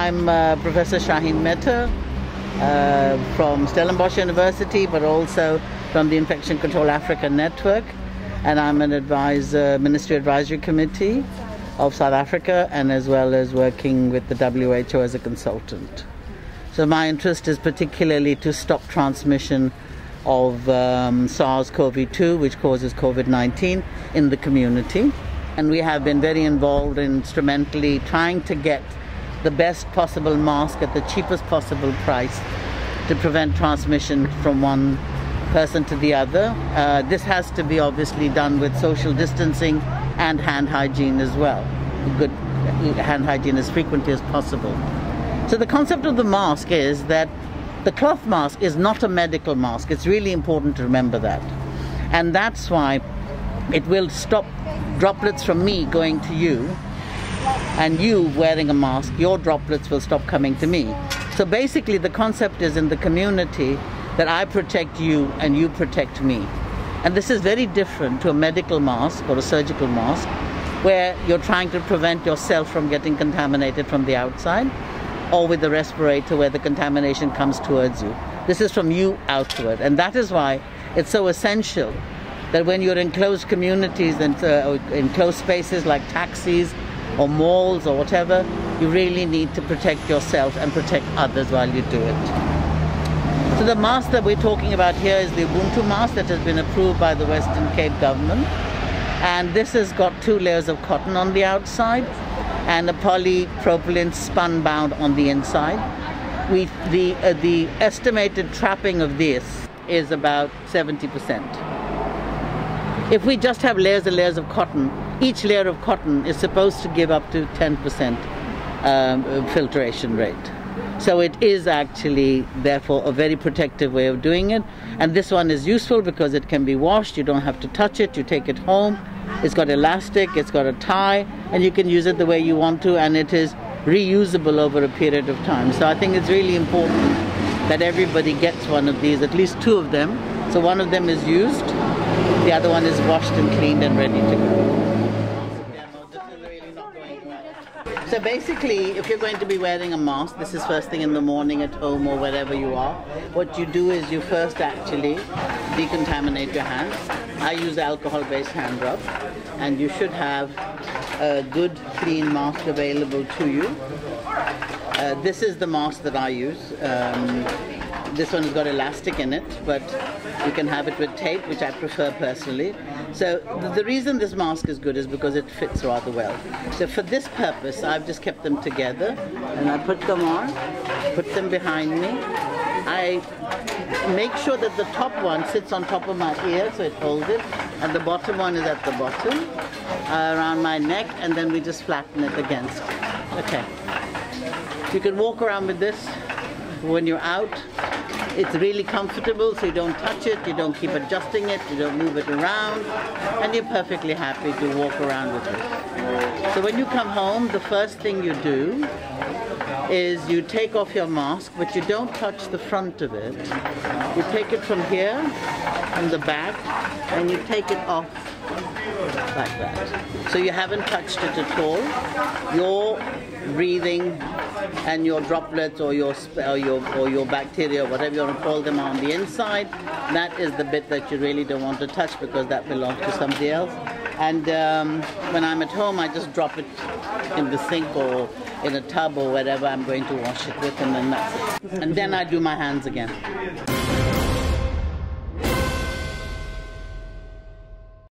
I'm Professor Shaheen Mehtar from Stellenbosch University, but also from the Infection Control Africa Network, and I'm an advisor, Ministry Advisory Committee of South Africa, and as well as working with the WHO as a consultant. So my interest is particularly to stop transmission of SARS-CoV-2, which causes COVID-19, in the community. And we have been very involved instrumentally trying to get the best possible mask at the cheapest possible price to prevent transmission from one person to the other. This has to be obviously done with social distancing and hand hygiene as well. Good hand hygiene as frequently as possible. So the concept of the mask is that the cloth mask is not a medical mask. It's really important to remember that. And that's why it will stop droplets from me going to you, and you wearing a mask, your droplets will stop coming to me. So basically the concept is in the community that I protect you and you protect me. And this is very different to a medical mask or a surgical mask, where you're trying to prevent yourself from getting contaminated from the outside, or with the respirator where the contamination comes towards you. This is from you outward, and that is why it's so essential that when you're in closed communities and in closed spaces like taxis or malls or whatever, you really need to protect yourself and protect others while you do it. So the mask that we're talking about here is the Ubuntu mask that has been approved by the Western Cape government. And this has got 2 layers of cotton on the outside and a polypropylene spun bound on the inside. The estimated trapping of this is about 70%. If we just have layers and layers of cotton, each layer of cotton is supposed to give up to 10% filtration rate. So it is actually, therefore, a very protective way of doing it. And this one is useful because it can be washed. You don't have to touch it. You take it home. It's got elastic, it's got a tie, and you can use it the way you want to, and it is reusable over a period of time. So I think it's really important that everybody gets one of these, at least 2 of them. So one of them is used, the other one is washed and cleaned and ready to go. So basically, if you're going to be wearing a mask, this is first thing in the morning at home or wherever you are, what you do is you first actually decontaminate your hands. I use alcohol-based hand rub, and you should have a good clean mask available to you. This is the mask that I use. This one has got elastic in it, but you can have it with tape, which I prefer personally. So the reason this mask is good is because it fits rather well. So for this purpose, I've just kept them together, and I put them on, put them behind me. I make sure that the top one sits on top of my ear, so it holds it, and the bottom one is at the bottom, around my neck, and then we just flatten it against. Okay. You can walk around with this when you're out. It's really comfortable, so you don't touch it, you don't keep adjusting it, you don't move it around, and you're perfectly happy to walk around with it. So when you come home, the first thing you do is you take off your mask, but you don't touch the front of it. You take it from here, from the back, and you take it off like that. So you haven't touched it at all. Your breathing and your droplets or your bacteria, whatever you want to call them, on the inside, that is the bit that you really don't want to touch because that belongs to somebody else. And when I'm at home, I just drop it in the sink or in a tub or wherever I'm going to wash it with, and then that's it. And then I do my hands again.